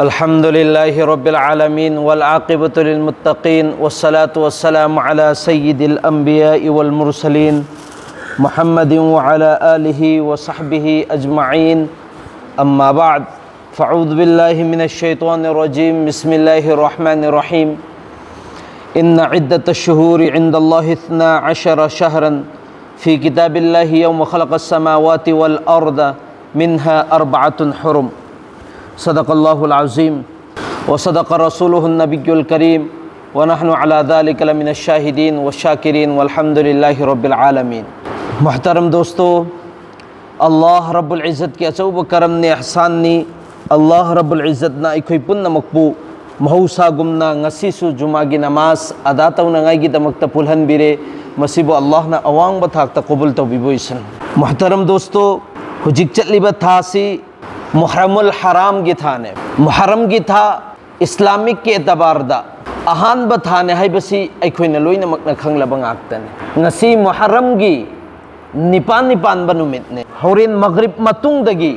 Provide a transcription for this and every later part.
अल्हम्दुलिल्लाहि रब्बिल आलमीन वल आक़िबतु लिल मुत्तक़ीन वस्सलातु वस्सलामु अला सय्यिदिल अंबियाइ वल मुरसलीन मुहम्मदिन व अला आलिहि व सहबिहि अजमईन अम्मा बाद फ़अऊज़ु बिल्लाहि मिनश शैतानिर रजीम बिस्मिल्लाहिर रहमानिर रहीम इन्ना इद्दतश शुहूरि इंदल्लाहि इस्ना अशरा शहरन फ़ी किताबिल्लाहि यौम खलक़स समावाति वल अर्द मिन्हा अर्बअतुन हुरुम सदक़ल्लाहुल अज़ीम व सदक़ रसूलुहुन नबियुल करीम व नहनु अला ज़ालिका लमिनश शाहिदीन व शाकिरीन वल्हम्दुलिल्लाहि रब्बिल आलमीन। मोहतरम दोस्तों, अल्लाह रब्बुल इज़्ज़त की अचौब करम ने एहसान नी अल्लाह रब्बुल इज़्ज़त ना अखोई पुन्नमकपु महौसागुमना ngasisu जुमागी नमाज अदा तौनांगाईगी दमकता पुलहनबिरे मसिबु अल्लाहना अवांगबा थाकता कबूल तौबिबोइसन। मोहतरम दोस्तों, हुजिक चटलिबा थासी मुहर्रमुल हराम की थाने मुहर्रम की था इस्लामिक के एतबारदा अहानब थाने हाइबसी अखोइना लोइनमकना खंगलबा ngakतने ngasi मुहर्रम की निपान बनुमितने हौरेन मगरिब मतुंगदगी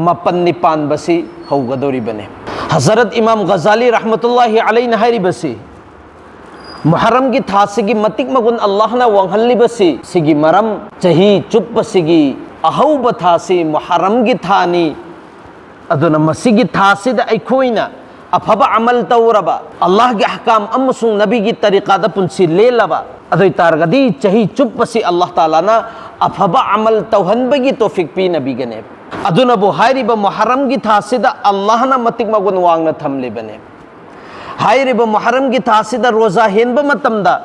मपन निपान बसी हौगदोरिबने। हज़रत इमाम गज़ाली रहमतुल्लाहि अलैहि हाइरिबसी मुहर्रम की थासिगी मतिक मगुन अल्लाहना वांगहल्लिबसी सिगी मरम चही चुप्पसिगी अहौब थासी मुहर्रम की थानी अदुना मसीगी थासिद अखोइना अफबा अमल तौरबा अल्लाह के अहकाम अमसुं नबी की तरीक़ादा पुंसी लेलबा अदुई तारगदी चही चुप्पसी अल्लाह ताला ना अफबा अमल तौहनबगी तौफीक पी नबी गने अदुना बु हाइरिबा मुहर्रम की थासिदा अल्लाह ना मतिक मगुन वांगना थमलिबने हाइरिबा मुहर्रम की थासिदा रोजा हेनबा मतमदा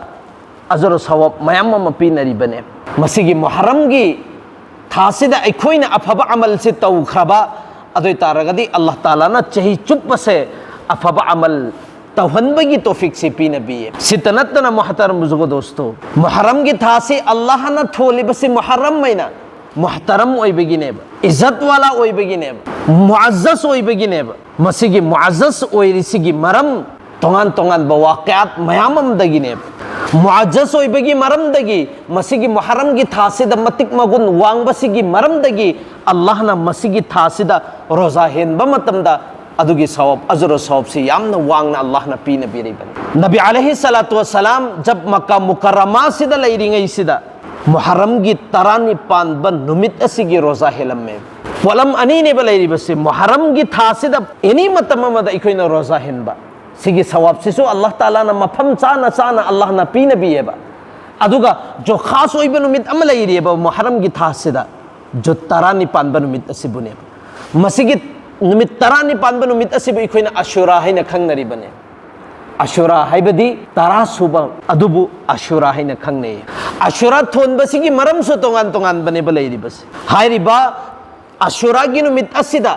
अजर सवाब मयाम पी नरिबने। मसीगी मुहर्रम की थासिदा अखोइना अफबा अमल से तौखरबा अदुई तारगदी अल्लाह ताला ना चही चुप से अफबा अमल तौहनबगी तौफीक से पी नबी सितनतना मोहतरम बुजुर्गो दोस्तों, मुहर्रम की थासी अल्लाह ना थोलिबसी मुहर्रम मैना मोहतरम ओइबगिनेब इज्जत वाला ओइबगिनेब मुअज्जज ओइबगिनेब मसीगी मुअज्जज ओइरिसिगी मरम तोंगान तोंगान बवाक़ियात मयाममदगिनेब मुअज्जज ओइबगी मरमदगी मसीगी मुहर्रम की थासिदा मतिक मगुन वांगबसिगी मरमदगी अल्लाह ना मसीगी थासिदा रोजा हेनबा मतमदा अदुगी सवाब अजर सवाब से यामना वांगना अल्लाह ना पी नबीरिबने। नबी अलैहि सलातु वस्सलाम जब मक्का मुकर्रमा सिदा लैरिंगै सिदा मुहर्रम की तरानी पानबन नुमित असिगी रोजा हेलम्मे वलम अनीने बलैरिबसे मुहर्रम की थासिदा एनी मतममदा इखोइना रोजा हेनबा सिगी सवाब सिसु अल्लाह ताला ना मफम चाना चाना अल्लाह ना पी नबीएबा अदुगा जो खास ओइबा नुमित अम लैरिएबा मुहर्रम की थासिदा जो तरानी पानबा नुमित असिबुनेबा मसिगी नुमित तरानी पानबा नुमित असिबु इखोइना अशुरा हैना खंगनरिबने। अशुरा हाइबदी तरा सुबा अदुबु अशुरा हैना खंगने अशुरा थोनबसिगी मरम सु तोंगान तोंगान बने बलैरिबस हाइरिबा अशुरा की नुमित असिदा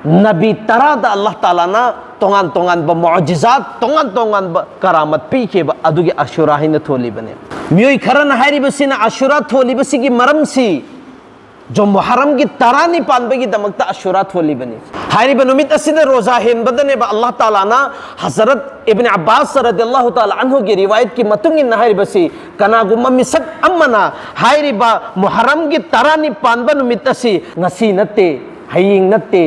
नबी तरादा अल्लाह ताला ना तोंगान तोंगान ब मुअज्जिजात तोंगान तोंगान ब करामत पीकेबा अदुगी अशुरा हैना थोलिबने मियोय खरन हाइरिबसिना अशुरा थोलिबसिगी मरमसी जो मुहर्रम की तरानी पानबगी दमकता अशुरा थोलिबने हाइरिबा नुमित असिदा रोजा हेनबदने बा अल्लाह ताला ना हज़रत इब्न अब्बास रदियल्लाहु ताला अन्हु की रिवायत की मतुंगिन हाइरिबसी कनागुम मिसक अम्मना हाइरिबा मुहर्रम की तरानी पानबा नुमित असि ngasi नत्ते हयिंग नत्ते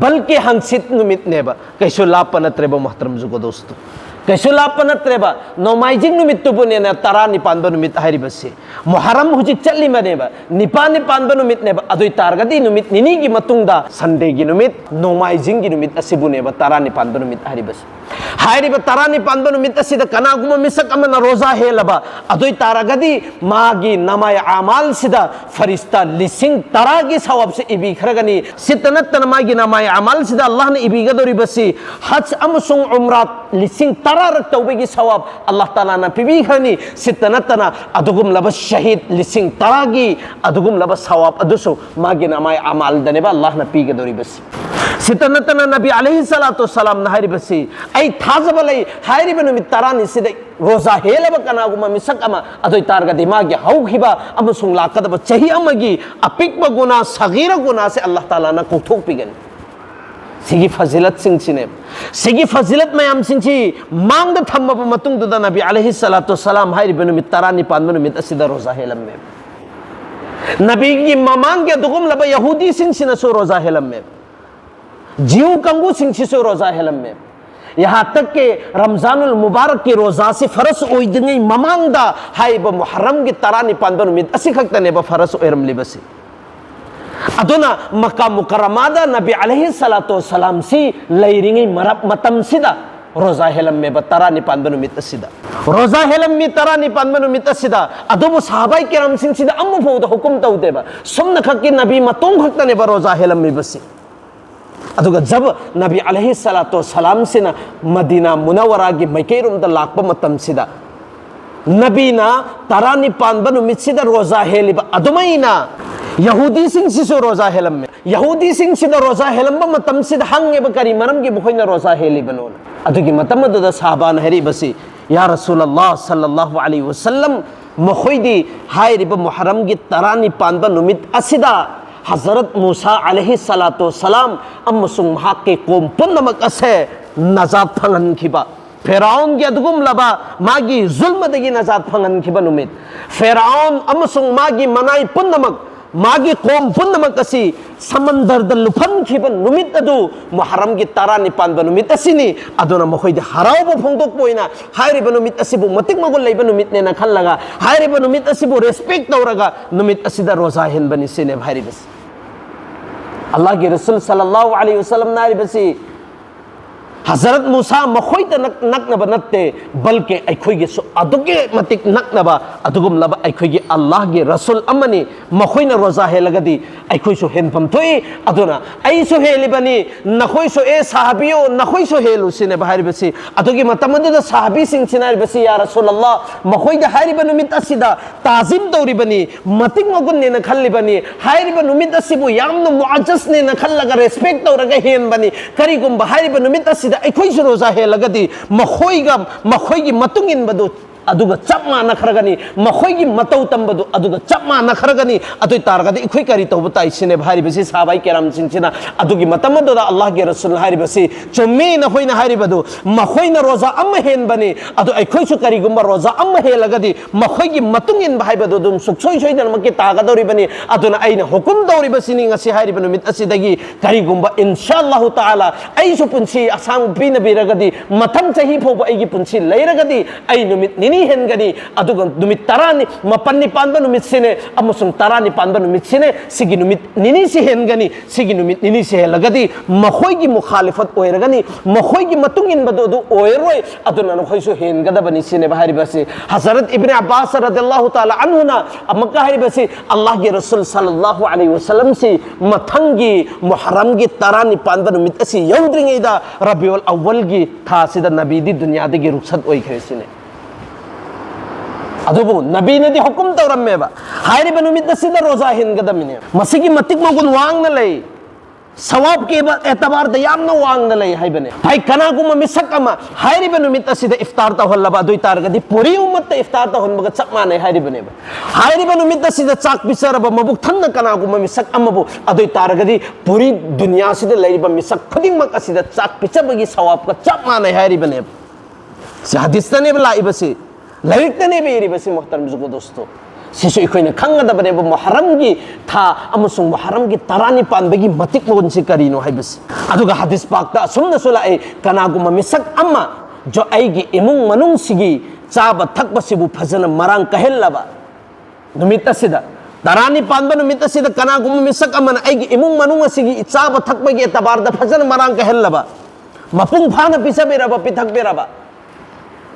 बल्कि हंसित नुमित नेबा कैसो लापा नत्रेबा मोहतरम जुगो दोस्तों कैसो लापा नत्रेबा नोमाइजिंग नुमित तुबुने ना तरानी पानबा नुमित हाइरिबसी मुहर्रम हुजिक चल्ली मनेबा निपानी पानबा नुमित नेबा अदुई तारगदी नुमित निनी की मतुंगदा संडे की नुमित नोमाइजिंग की नुमित असिबुनेबा तरानी पानबा नुमित हाइरिबसी हाइरिबा तरानी पानबा नुमित असिदा कनागुम मिसक अमना रोजा हेलबा अदुई तारगदी मागी नमाय अमाल सिदा फरिश्ता लिसिंग तरा की सवाब से इबी खरगनी सितनत मागी नमाय अमाल सिदा अल्लाह ने इबी गदोरिबसी हज अमसुंग उम्रात लिसिंग तरा रक तौबेगी सवाब अल्लाह ताला ना पिबी खरनी सितनतना अदुगुम लब शहीद लिसिंग तरा की अदुगुम लब सवाब अदुसु मागी नमाय अमाल दनेबा अल्लाह ना पी गदोरिबसी सितनतना नबी अलैहि सलातु वस्सलाम ना हाइरिबसी ऐ थाजबलै हाइरिबा नुमित तरानी सिदा रोजा हेलबा कनागुमा मिसक अमा अदुई तारगदी मागी हौखिबा अमसुंग लाकदबा चही अमगी अपिकबा गुना सगीरा गुना से अल्लाह ताला ना कौथोक पिगन सिगी फजिलत सिंह सिगी फजिलत मयाम सिंह मांग थम्मब मतुंग दुदा नबी अलैहि सलातु वस्सलाम हाइरिबा नुमित तरानी पानबा नुमित असिदा रोजा हेलम्मे नबी की ममांग के दुगुम लब यहूदी सिंह सिनसो रोजा हेलम्मे जीव कंगू सिंह रोजा हेलम में यहाँ तक के रमजानुल मुबारक की रोजा से फरस ओइदंगई ममांगदा हाइब मुहर्रम की तरानी पांबा नुमित असी खक्तनेब फरस ओइरमलिबसी अदुना मक्का मुकर्रमादा नबी अलैहि सलातो सलाम सी लैरिंगई मतम सिदा रोजा हेलम में तरानी पांबा नुमित असिदा रोजा हेलम में तरानी पांबा नुमित असिदा अदुबु सहाबाई किराम सिंह सिदा अम्मु फौदा हुकुम तौदेबा सुमन खक्की नबी मतों खक्तनेब रोजा हेलम में बसी अदुगा जब नबी अलैहि सलातो सलाम से ना मदीना मुनव्वरा की मैकेरुम द लाकप मतम सिदा नबीना तरानी पांबा नुमित सिदा रोजा हेलिबा अदुमैना यहूदी सिंह सिसो रोजा हेलम में यहूदी सिंह सिदा रोजा हेलम मतम सिदा हंगेब करी मरम की बुखैना रोजा हेलिबनो अदुगी मतम अदुदा साहबान हरिबसी या रसूलुल्लाह सल्लल्लाहु अलैहि वसल्लम मखोइदी हायरिब मुहर्रम की तरानी पांबा नुमित असिदा हजरत मूसा अलैहि सलातो सलाम अमसुंग महाक के कोम पुन्नमक असे नजात फंगनखिबा फेराउन के अदुगुम लबा मागी जुल्म दगी नजात फंगनखिबा नुमित फेराउन अमसुंग मागी मनाई पुन्नमक मागी कोम पुन्नमक असी समंदर द लुफनखिबा नुमित अदु मुहर्रम की तरानी पांबा नुमित असिनी अदुना मखोइदे हरावबो फोंदोकपोइना हायरिबा नुमित असिबु मतिक मगुल लैबा नुमित नेना खल्लगा हायरिबा नुमित असिबु रेस्पेक्ट तौरगा नुमित असिदा रोजा हेनबनी सिने हायरिबस अल्लाह के रसूल सल्लल्लाहु अलैहि वसल्लम नारिबसी हजरत मूसा मखोइद नकनब नत्ते बल्कि अखोइगे सो अदुगे मतिक नकनबा अदुगुम लबा अखोइगे अल्लाह के रसूल अमनी मखोइना रोजा हेलगदी अखोइसो हेनफम थोई अदुना अइसो हेलिबनी नखोइसो ए साहबियो नखोइसो हेलु सिने हारिबसी अदुगे मतमदुदा साहबी सिंह सिनारिबसी या रसूलल्लाह मखोइदा हारिबा नुमित असिदा ताजिम तौरिबनी मतिक मगुन ने खल्लिबनी हारिबा नुमित असिबु यामनो मुअज्जस ने खल्लगा रेस्पेक्ट तौरगा हेनबनी करिगुम हारिबा नुमित असिदा अखोइसो रोजा हेलगदी मखोइगी मतुंग इनबदु अदुगा चपमा नखरगनी मखोइगी मतौ तंबदु अदुगा चपमा नखरगनी अदुई तारगदी इखोइ करी तौब ताइसिने हारिबसी साहबाई केराम सिंचिना अदुगी मतमदुदा अल्लाह के रसूल हारिबसी चुम्मी नखोइना हारिबदु मखोइना रोजा अम हेनबनी अदु अखोइसो करिगुम रोजा अम हेलगदी मखोइगी मतुंग इन हाइबदु दुम सुक्सोइ सोइदन मके तागदौरिबनी अदुना आइना हुकुम तौरिबसिनि ngasi हारिब नुमित असिदगी करिगुम इंशाअल्लाह ताआला अइसो पुंसी असाम बिन बिरगदी मथंग चही फोब अइगी पुंसी लैरगदी अइ नुमित निनी हेनगनी अदुगा नुमित तरानी मपन्नी पांबा नुमित सिने अमसुंग तरानी पांबा नुमित सिने सिगी नुमित निनी से हेनगनी सिगी नुमित निनी से हेलगदी मखोइगी मुखालिफत ओइरगनी मखोइगी मतुंग इनबदु अदु ओइरोय अदुना नखोइसो हेनगदबनी सिने हारिबसी हजरत इब्ने अब्बास रदियल्लाहु ताला अन्हुना मक्का हारिबसी अल्लाह के रसूल सल्लल्लाहु अलैहि वसल्लम से मथंगी मुहर्रम की तरानी पांबा नुमित असि यौद्रिंगैदा रबिउल अव्वल की थासिदा नबीदी दुनियादगी रुखसत ओइखरेसिने अदुबु नबी ने हुकुम तौरमेबा हायरिबा नुमित असिदा रोजा हेनगदमिने मसिगी मतिक मगुन वांगना लई सवाब के एतबार द यामना वांगना लई हाइबने हाय कनागुम मिसक अमा हायरिबा नुमित असिदा इफ्तार तहल्लबा दुई तारगदी पूरी उम्मत इफ्तार तहनबगा चपमाने हायरिबनेबा हायरिबा नुमित असिदा चाक पिसरबा मबुक थन्न कनागुम मिसक अमबु अदुई तारगदी पूरी दुनिया सिदा लैरिबा मिसक खुदिंगमक असिदा चाक पिचबगी सवाब का चपमाने हायरिबनेबा से हदीस तने लाइबसी लाइकने बेरिबसी मोहतरम जुगो दोस्तों सिसु इखोइने खंगदबनेब मुहर्रम की था अमसुंग मुहर्रम की तरानी पानबगी मतिक मोन से करिनो हाइबसी अदुगा हदीस पाकता सुमना सुलाए कनागुम मिसक अम्मा जो आइगी इमुंग मनुंग सिगी चाब थकबसिबु फजन मरांग कहेल्लबा नुमित असिदा तरानी पानबा नुमित असिदा कनागुम मिसक अम्मा आइगी इमुंग मनुंग सिगी चाब थकबगी एतबारदा फजन मरांग कहेल्लबा मपुंग फाना पिसबेरबा पिथकबेरबा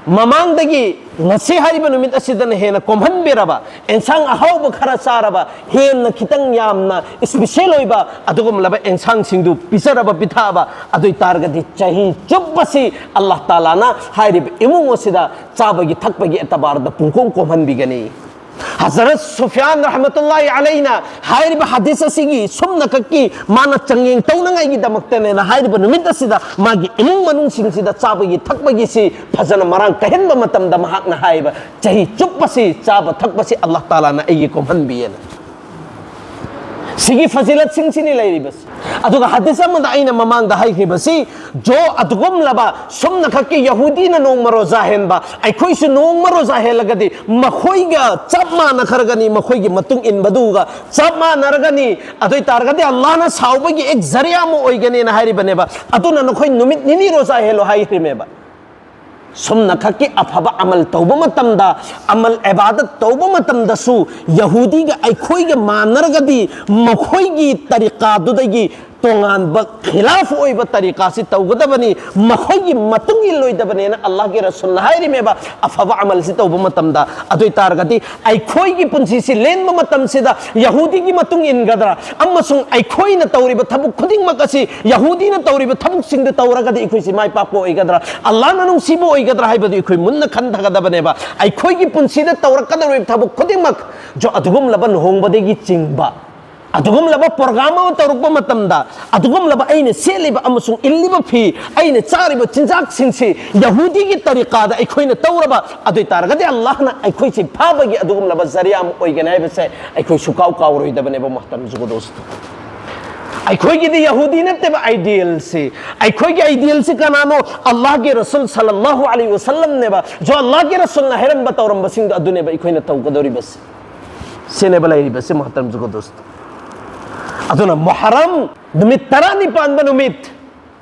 ममांगदगी ngasi hariba numit asidana hena komhanberaba ensang ahawba khara charaba hena khitang yamna special oiba adugum laba ensang singdu pisaraba bithaba adui targadi chahi chubbasi Allah taala na hariba imung osida chabagi thakbagi etabarda pungkong komhanbigani हजरत सुफियान रहमतुल्लाहि अलैना हायरिब हदीस सिगी सुमना कक्की माना चंगेंग तौनंगाई दमक्तने ना हायरिब नुमित असिदा मागी इमुंग मनुंग सिंगसिदा चाबगी थकबगी सि फजन मरांग कहेनबा मतमदा महाकना हायब चही चुप्पसी चाब थकबसी अल्लाह ताला ना एगी को मनबियना सिगी फजिलत सिंगसिनी लैरिबस अदुगा हदीस अमदा आइना ममांग दा हाइखिबसी जो अदुगम लबा सुमना खक्के यहूदी ना नोंग मरोजा हेनबा आइखोइसु नोंग मरोजा हेलगदि मखोइगा चपमा नखरगनी मखोइगी मतुंग इनबदुगा चपमा नरगनी अदुइ तारगदि अल्लाह ना साउबगी एक जरिया मो ओइगनी ना हारिबनेबा अदुना नखोइ नुमित निनी रोजा हेलो हाइखिमेबा सुमना खक्के अफबा अमल तौबा मतमदा अमल इबादत तौबा मतमदसु यहूदी गा आइखोइगा मानरगदि मखोइगी तरीका दुदगी तोंगान ब खिलाफ ओइबा तरीका से तौगदबनी मखोइगी मतुंगी लोइदबने ना अल्लाह के रसूल हाइरिमेबा अफबा अमल से तौबा मतमदा अदुइ तारगदि आइखोइगी पुंसी से लेनबा मतम सेदा यहूदी की मतुंग इनगदरा अमसुंग आइखोइना तौरिबा थबुक खुदिंग मकसी यहूदी ना तौरिबा थबुक सिंग द तौरगदि इखोइसि माइ पापो ओइगदरा अल्लाह ना नुंसिबो ओइगदरा हाइबदि इखोइ मुन्ना खंथगदबनेबा आइखोइगी पुंसी द तौरकदरब थबुक खुदिंग मक जो अदुगुम लबन होंगबदेगी चिंगबा अदुगुम लबा प्रोग्राम अमा तौरकबा मतमदा अदुगुम लबा आइने सेलिबा अमसुंग इल्लिबा फी आइने चारिबा चिंजाक सिंसी यहूदी की तरीका दा आइखोइना तौरबा अदुइ तारगदि अल्लाह ना आइखोइसि फाबगी अदुगुम लबा जरिया अम ओइगनाय बसे आइखोइ सुकाउ कावरोइदबनेबा महतरम जुगो दोस्त आइखोइगी दी यहूदी नतेबा आइडियल से आइखोइगी आइडियल से कनानो अल्लाह के रसूल सल्लल्लाहु अलैहि वसल्लम नेबा जो अल्लाह के रसूल ना हेरम बतावरम बसिंग अदुनेबा आइखोइना तौगदोरि बस सेनेबा लाइरि बसे महतरम जुगो दोस्त अदुना मुहर्रम नुमित तरानी पानबा नुमित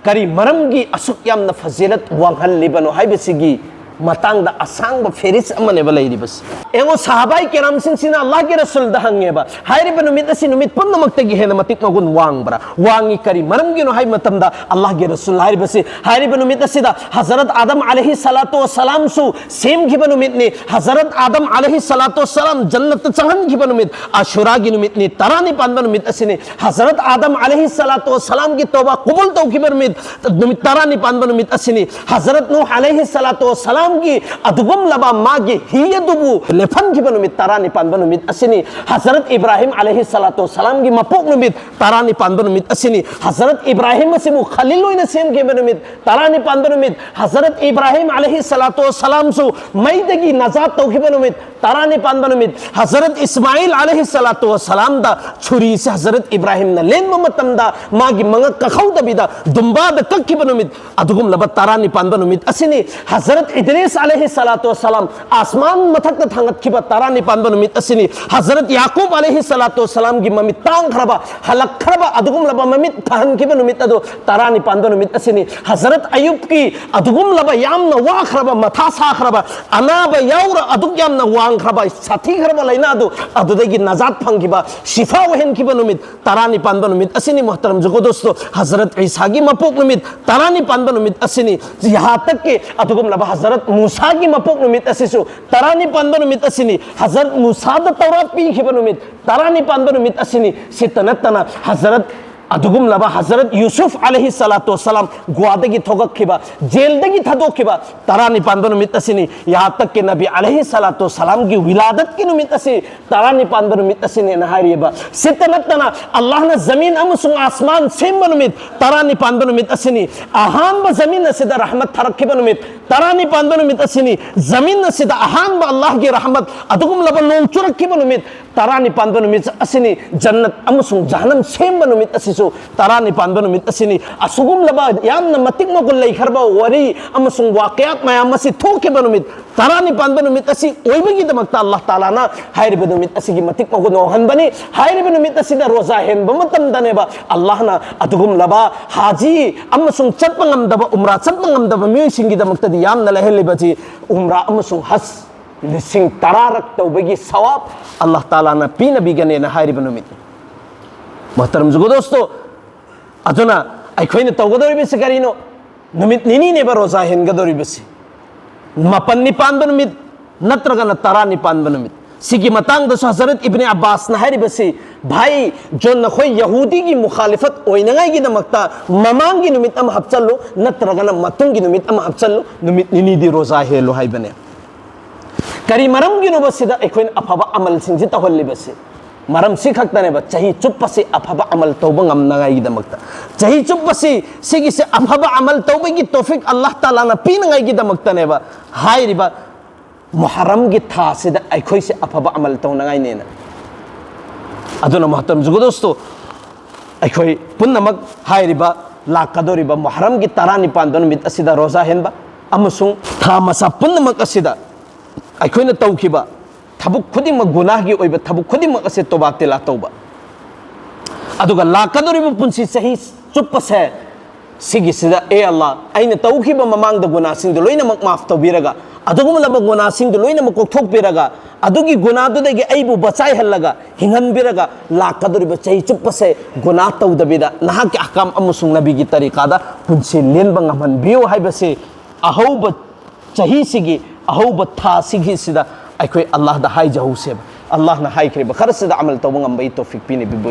करी मरमगी असुक यामना फजीलत वांगहल्लिबनो हाइबसिगी मतंग दा असांग फेरिस अमनेबा लाइरिबस एंगो साहबाई केराम सिंसिना अल्लाह के रसूल दा हंगेबा हाइरिबा नुमित असि नुमित पुन्नमक्तगी हेना मतिक मगुन वांगब्रा वांगी करी मरमगी नो हाइ मतमदा अल्लाह के रसूल हाइरिबसि हाइरिबा नुमित असिदा हजरत आदम अलैहि सलातु वसलाम सु सेम गिबा नुमित ने हजरत आदम अलैहि सलातु वसलाम जन्नत चंगन गिबा नुमित आशुरा गी नुमित ने तरानी पानबा नुमित असिने हजरत आदम अलैहि सलातु वसलाम की तौबा कबूल तौ गिबा नुमित तरानी पानबा नुमित असिने हजरत नूह अलैहि सलातु वसलाम की अदुगम लबा मागे हियदुबु लेफन की बनुमित तारानी पान बनुमित असिनी हजरत इब्राहिम अलैहि सलातु वसलाम की मपोक नुमित तारानी पान बनुमित असिनी हजरत इब्राहिम सिमु खलीलुइन सेम के बनुमित तारानी पान बनुमित हजरत इब्राहिम अलैहि सलातु वसलाम सु मैदगी नजात तौखि बनुमित तारानी पान बनुमित हजरत इस्माइल अलैहि सलातु वसलाम दा छुरी से हजरत इब्राहिम न लेन मतम दा मागी मंग कखौ दबिदा दुंबा द कक्की बनुमित अदुगम लबा तारानी पान बनुमित असिनी हजरत इद्रिस अलैहि सलातु वसलाम आसमान मथक थांगत खिबा तारानी पान बनुमित असिनी हजरत याकूब अलैहि सलातु वसलाम की ममित तांग खरबा हलक खरबा अदुगम लबा ममित थान खिबा नुमित अदो तारानी पान बनुमित असिनी हजरत अयूब की अदुगम लबा यामना वा खरबा मथा सा खरबा अनाबा याउरा अदुग यामना वांग खरबा साथी खरबा लैना अदो अदुदगी नजात फंगिबा शिफा वहन खिबा नुमित तारानी पान बनुमित असिनी मोहतरम जुगो दोस्तों हजरत ईसा की मपोक नुमित तारानी पान बनुमित असिनी यहाँ तक के अदुगम लबा हजरत मूसा की मपोक नुमित असिसु तारानी पान बनुमित असिनी हजरत मूसा द तौरात पी खिबा नुमित तारानी पान बनुमित असिनी सितनतना हजरत अदुगुम लबा हजरत यूसुफ अलैहि सलातु वसलाम गुआदगी थोगक खिबा जेलदगी थदो खिबा तारानी पान बनुमित असिनी यहाँ तक के नबी अलैहि सलातु वसलाम की विलादत की नुमित असि तारानी पान बनुमित असिनी नहारियबा सितनतना अल्लाह ने जमीन अमसुंग आसमान सेम बनुमित तारानी पान बनुमित असिनी अहान ब जमीन नसिदा रहमत थरक खिबा नुमित तारानी पान बनुमित असिनी जमीन नसिदा अहान ब अल्लाह की रहमत अदुगुम लबा नोंग चुरक खिबा नुमित तारानी पान बनुमित असिनी जन्नत अमसुंग जहन्नम सेम बनुमित असिसु तारानी पान बनुमित असिनी असुगुम लबा यामना मतिक मगुल लैखरबा वरी अमसुंग वाकयात मयाम असि थोके बनुमित तारानी पान बनुमित असि ओइबगी दमक्ता अल्लाह ताला ना हाइर बनुमित असिगी मतिक मगुल नोहन बनी हाइर बनुमित असिदा रोजा हेन बमतम दनेबा अल्लाह ना अदुगुम लबा हाजी अमसुंग चतपंगम दबा उमरा चतपंगम दबा म्युसिंगी दमक्ता दी यामना लहलिबजी उमरा अमसुंग हस लिसिंग तरारक तौबगी सवाब अल्लाह ताला ना पी नबी गने ना हाइर बनुमित मोहतरम जुगो दोस्तों अदुना अखोइना तौगदोरिबसे करिनो नुमित निनी नेबा रोजा हेनगदोरिबसे मपन निपान बनुमित नत्रगना तरा निपान बनुमित सिगी मतंग दस हजरत इब्ने अब्बास नहारिबसे भाई जो नखोय यहूदी की मुखालिफत ओइनगाई की दमक्ता ममांग की नुमित अम हबचलो नत्रगना मतुंग की नुमित अम हबचलो नुमित निनी दी रोजा हेलो हाय बने करी मरम की नुबसिदा अखोइन अफबा अमल सिंजि तहल्लिबसे मरम सी खक्तने बा चाही चुप से अफबा अमल तौबा ngamnangai दमक्ता चाही चुप से सिगी से अफबा अमल तौबा की तौफीक अल्लाह ताला ना पीनंगाई की दमक्ता ने बा हाय रिबा मुहर्रम की था से अखोइ से अफबा अमल तौनंगाई ने अदुना मोहतरम जुगो दोस्तों ꯑꯩꯈꯣꯏ ꯄꯨꯟꯅꯃꯛ ꯍꯥꯏꯔꯤꯕ ꯂꯥꯛꯀꯗꯧꯔꯤꯕ ꯃꯨꯍꯔꯝꯒꯤ 19ꯗ ꯅꯨꯃꯤꯠ ꯑꯁꯤꯗ ꯔꯣꯖꯥ ꯍꯦꯟꯕ ꯑꯃꯁꯨꯡ ꯊꯥ ꯃꯆꯥ ꯄꯨꯟꯅꯃꯛ ꯑꯁꯤꯗ ꯑꯩꯈꯣꯏꯅ ꯇꯧꯈꯤꯕ ꯊꯕꯛ ꯈꯨꯗꯤꯡꯃꯛ ꯒꯨꯅꯥꯍꯒꯤ ꯑꯣꯏꯕ ꯊꯕꯛ ꯈꯨꯗꯤꯡꯃꯛ ꯑꯁꯤ ꯇꯣꯕꯥ ꯇꯤꯂꯥ ꯇꯧꯕ ꯑꯗꯨꯒ ꯂꯥꯛꯀꯗꯧꯔꯤꯕ ꯄꯨꯟꯁꯤ ꯆꯍꯤ ꯆꯨꯞꯄꯁꯦ ꯁꯤꯒꯤꯁꯤꯗ ꯑꯜꯂꯥ ꯑꯩꯅ ꯇꯧꯈꯤꯕ ꯃꯃꯥꯡꯗ ꯒꯨꯅꯥꯁꯤꯡꯗꯨ ꯂꯣꯏꯅꯃꯛ ꯃꯥꯐ ꯇꯧꯕꯤꯔꯒ ꯑꯗꯨꯒꯨꯝꯂꯕ ꯒꯨꯅꯥꯁꯤꯡꯗꯨ ꯂꯣꯏꯅꯃꯛ ꯀꯣꯛꯊꯣꯛꯄꯤꯔꯒ ꯑꯗꯨꯒꯤ ꯒꯨꯅꯥꯗꯨꯗꯒꯤ ꯑꯩꯕꯨ ꯕꯆꯥꯏꯍꯜꯂꯒ ꯍꯤꯡꯍꯟꯕꯤꯔꯒ ꯂꯥꯛꯀꯗꯧꯔꯤꯕ ꯆꯍꯤ ꯆꯨꯞꯄꯁꯦ ꯒꯨꯅꯥ ꯇꯧꯗꯕꯤꯗ ꯅꯍꯥꯛꯀꯤ ꯑꯍꯀꯥꯝ ꯑꯃꯁꯨꯡ ꯅꯕꯤꯒꯤ ꯇꯔꯤꯀꯥꯗ ꯄꯨꯟꯁꯤ ꯂꯦꯟꯕ ꯉꯝꯍꯟꯕꯤꯌꯨ ꯍꯥꯏꯕꯁꯤ ꯑꯍꯧꯕ ꯆꯍꯤꯁꯤꯒꯤ ꯑꯍꯧꯕ ꯊꯥꯁꯤꯒꯤꯁꯤꯗ ꯑꯩꯈꯣꯏ ꯑꯜꯂꯥꯍꯗ ꯍꯥꯏꯖꯍꯧꯁꯦꯕ ꯑꯜꯂꯥꯍꯅ ꯍꯥꯏꯈ꯭ꯔꯤꯕ ꯈꯔꯁꯤꯗ ꯑꯃꯜ ꯇꯧꯕ ꯉꯝꯕꯒꯤ ꯇꯧꯐꯤꯛ ꯄꯤꯅꯕꯤꯕ